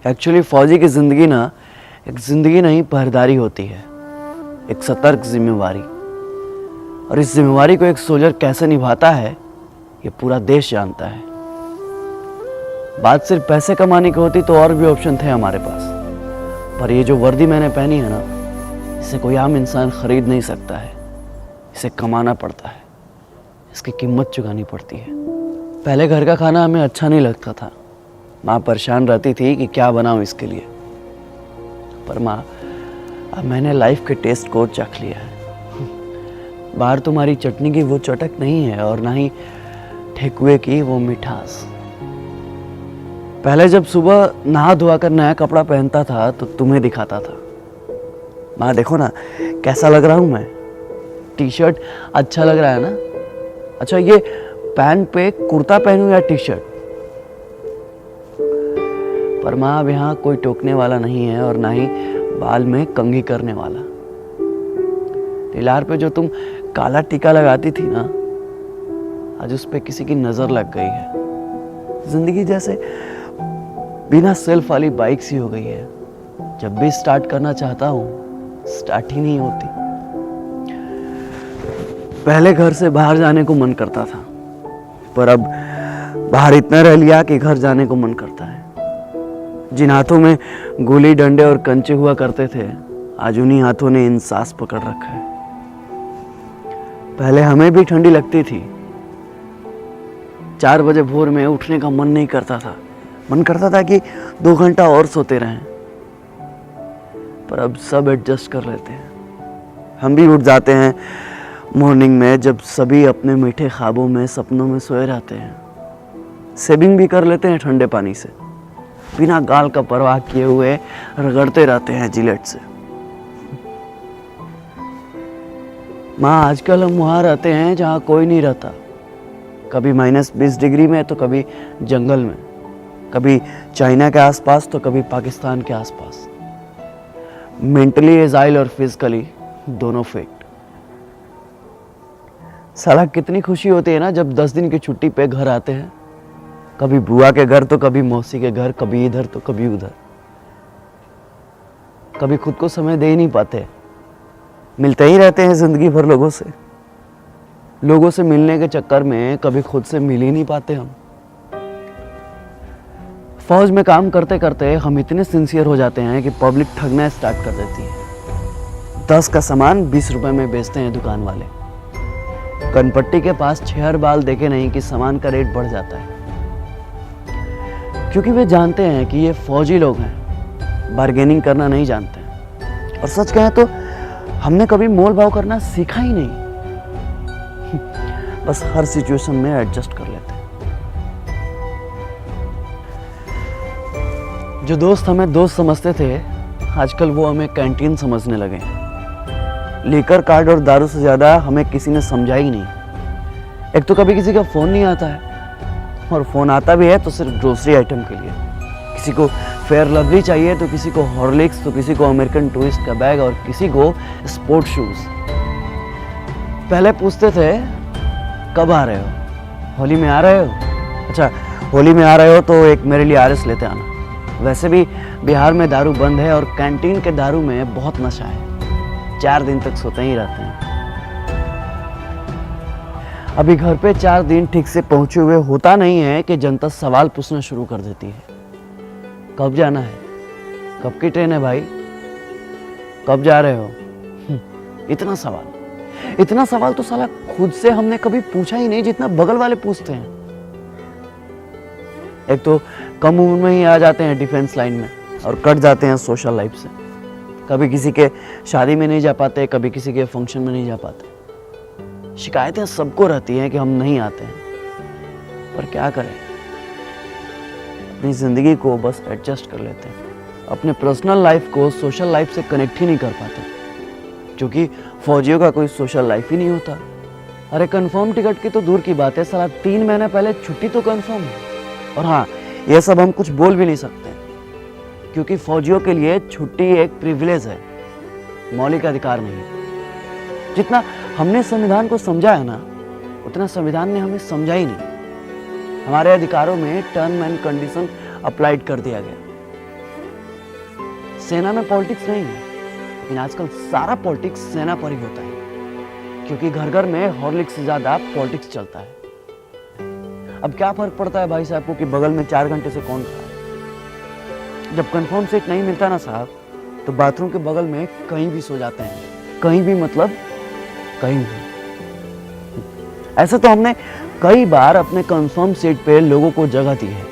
Actually फौजी की ज़िंदगी ना एक ज़िंदगी नहीं पहरेदारी होती है, एक सतर्क जिम्मेवारी। और इस जिम्मेवारी को एक सोल्जर कैसे निभाता है ये पूरा देश जानता है। बात सिर्फ पैसे कमाने की होती तो और भी ऑप्शन थे हमारे पास, पर ये जो वर्दी मैंने पहनी है ना, इसे कोई आम इंसान खरीद नहीं सकता है। इसे कमाना पड़ता है, इसकी कीमत चुकानी पड़ती है। पहले घर का खाना हमें अच्छा नहीं लगता था। माँ परेशान रहती थी कि क्या बनाऊं इसके लिए, पर माँ अब मैंने लाइफ के टेस्ट को चख लिया है। बाहर तुम्हारी चटनी की वो चटक नहीं है और ना ही ठेकुए की वो मिठास। पहले जब सुबह नहा धोआ कर नया कपड़ा पहनता था तो तुम्हें दिखाता था, माँ देखो ना कैसा लग रहा हूं मैं, टी शर्ट अच्छा लग रहा है ना, अच्छा ये पैंट पे कुर्ता पहनूं या टी शर्ट। पर माँ अब यहाँ कोई टोकने वाला नहीं है और ना ही बाल में कंघी करने वाला। तिलार पे जो तुम काला टीका लगाती थी ना, आज उस पे किसी की नजर लग गई है। जिंदगी जैसे बिना सेल्फ वाली बाइक सी हो गई है, जब भी स्टार्ट करना चाहता हूँ स्टार्ट ही नहीं होती। पहले घर से बाहर जाने को मन करता था, पर अब बाहर इतना रह लिया कि घर जाने को मन करता है। जिन हाथों में गोली डंडे और कंचे हुआ करते थे, आज उन्हीं हाथों ने इंसास पकड़ रखा है। पहले हमें भी ठंडी लगती थी, 4 बजे भोर में उठने का मन नहीं करता था, मन करता था कि 2 घंटा और सोते रहें। पर अब सब एडजस्ट कर लेते हैं। हम भी उठ जाते हैं मॉर्निंग में, जब सभी अपने मीठे ख्वाबों में सपनों में सोए रहते हैं। सेविंग भी कर लेते हैं ठंडे पानी से, बिना गाल का परवाह किए हुए रगड़ते रहते हैं जिलेट से। माँ आजकल हम वहाँ रहते हैं जहाँ कोई नहीं रहता, कभी -20 डिग्री में तो कभी जंगल में, कभी चाइना के आसपास तो कभी पाकिस्तान के आसपास। मेंटली एजाइल और फिजिकली दोनों फिट। साला कितनी खुशी होती है ना जब 10 दिन की छुट्टी पे घर आते हैं, कभी बुआ के घर तो कभी मौसी के घर, कभी इधर तो कभी उधर। कभी खुद को समय दे ही नहीं पाते, मिलते ही रहते हैं जिंदगी भर लोगों से। लोगों से मिलने के चक्कर में कभी खुद से मिल ही नहीं पाते हम। फौज में काम करते करते हम इतने सिंसियर हो जाते हैं कि पब्लिक ठगना स्टार्ट कर देती है। 10 का सामान 20 रुपए में बेचते हैं दुकान वाले। कनपट्टी के पास 6 बाल देखे नहीं कि सामान का रेट बढ़ जाता है, क्योंकि वे जानते हैं कि ये फौजी लोग हैं, बार्गेनिंग करना नहीं जानते हैं। और सच कहें तो हमने कभी मोल भाव करना सीखा ही नहीं, बस हर सिचुएशन में एडजस्ट कर लेते हैं। जो दोस्त हमें दोस्त समझते थे, आजकल वो हमें कैंटीन समझने लगे हैं। लीकर कार्ड और दारू से ज्यादा हमें किसी ने समझा ही नहीं। एक तो कभी किसी का फोन नहीं आता है, और फोन आता भी है तो सिर्फ ग्रोसरी आइटम के लिए। किसी को फेयर लवली चाहिए तो किसी को हॉर्लिक्स, तो किसी को अमेरिकन टूरिस्ट का बैग और किसी को स्पोर्ट शूज। पहले पूछते थे कब आ रहे हो, होली में आ रहे हो, अच्छा होली में आ रहे हो तो एक मेरे लिए आरएस लेते आना। वैसे भी बिहार में दारू बंद है और कैंटीन के दारू में बहुत नशा है, 4 दिन तक सोते ही रहते हैं। अभी घर पे 4 दिन ठीक से पहुंचे हुए होता नहीं है कि जनता सवाल पूछना शुरू कर देती है। कब जाना है, कब की ट्रेन है भाई, कब जा रहे हो। इतना सवाल तो साला खुद से हमने कभी पूछा ही नहीं जितना बगल वाले पूछते हैं। एक तो कम उम्र में ही आ जाते हैं डिफेंस लाइन में और कट जाते हैं सोशल लाइफ से। कभी किसी के शादी में नहीं जा पाते, कभी किसी के फंक्शन में नहीं जा पाते। शिकायतें सबको रहती हैं कि हम नहीं आते हैं, पर क्या करें, अपनी जिंदगी को बस एडजस्ट कर लेते हैं। अपने पर्सनल लाइफ को सोशल लाइफ से कनेक्ट ही नहीं कर पाते, क्योंकि फौजियों का कोई सोशल लाइफ ही नहीं होता। अरे कंफर्म टिकट की तो दूर की बात है, साला 3 महीने पहले छुट्टी तो कंफर्म है। और हाँ, ये सब हम कुछ बोल भी नहीं सकते, क्योंकि फौजियों के लिए छुट्टी एक प्रिविलेज है, मौलिक अधिकार नहीं। जितना हमने संविधान को समझा है ना, उतना संविधान ने हमें समझा ही नहीं। हमारे अधिकारों में टर्म एंड कंडीशन अप्लाइड कर दिया गया। सेना में पॉलिटिक्स नहीं है, लेकिन आजकल सारा पॉलिटिक्स सेना पर ही होता है, क्योंकि घर घर में हॉर्लिक्स से ज्यादा पॉलिटिक्स चलता है। अब क्या फर्क पड़ता है भाई साहब को कि बगल में 4 घंटे से कौन खड़ा है। जब कंफर्म सीट नहीं मिलता ना साहब, तो बाथरूम के बगल में कहीं भी सो जाते हैं, कहीं भी मतलब कहीं भी। ऐसे तो हमने कई बार अपने कंफर्म सीट पे लोगों को जगह दी है,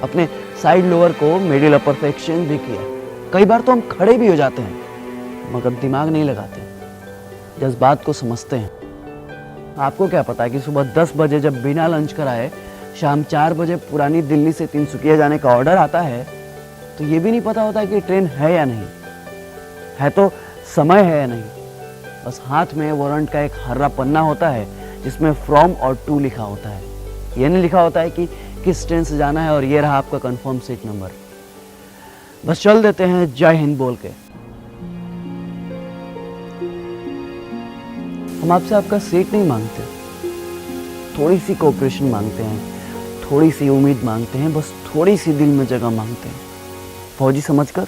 अपने साइड लोअर को मिडिल अपर पे एक्सचेंज भी किया। कई बार तो हम खड़े भी हो जाते हैं, मगर दिमाग नहीं लगाते, जज्बात को समझते हैं। आपको क्या पता है कि सुबह 10 बजे जब बिना लंच कराए शाम 4 बजे पुरानी दिल्ली से तिनसुकिया जाने का ऑर्डर आता है, तो ये भी नहीं पता होता है कि ट्रेन है या नहीं है, तो समय है या नहीं। बस हाथ में वारंट का एक हर्रा पन्ना होता है जिसमें फ्रॉम और टू लिखा होता है। ये नहीं लिखा होता है कि किस ट्रेन से जाना है और ये रहा आपका कंफर्म सीट नंबर। बस चल देते हैं जय हिंद बोल के। हम आपसे आपका सीट नहीं मांगते, थोड़ी सी कोऑपरेशन मांगते हैं, थोड़ी सी उम्मीद मांगते हैं, बस थोड़ी सी दिल में जगह मांगते हैं, फौजी समझकर,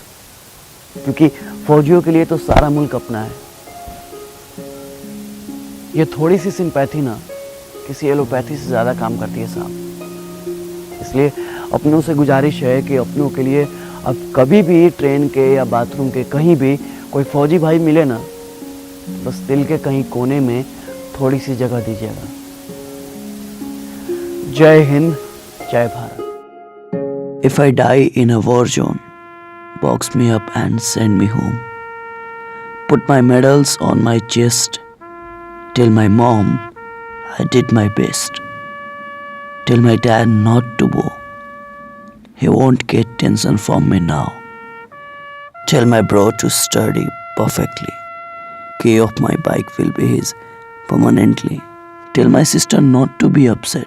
क्योंकि फौजियों के लिए तो सारा मुल्क अपना है। ये थोड़ी सी सिंपैथी ना किसी एलोपैथी से ज़्यादा काम करती है साहब। इसलिए अपनों से गुजारिश है कि अपनों के लिए अब कभी भी ट्रेन के या बाथरूम के कहीं भी कोई फौजी भाई मिले ना, बस दिल के कहीं कोने में थोड़ी सी जगह दीजिएगा। जय हिंद, जय Bharat. If I die in a war zone, box me up and send me home. Put my medals on my chest. Tell my mom I did my best. Tell my dad not to go. He won't get tension from me now. Tell my bro to study perfectly. Key of my bike will be his permanently. Tell my sister not to be upset.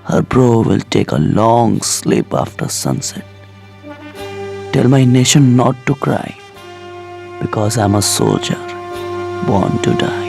Her bro will take a long sleep after sunset. Tell my nation not to cry, because I'm a soldier born to die.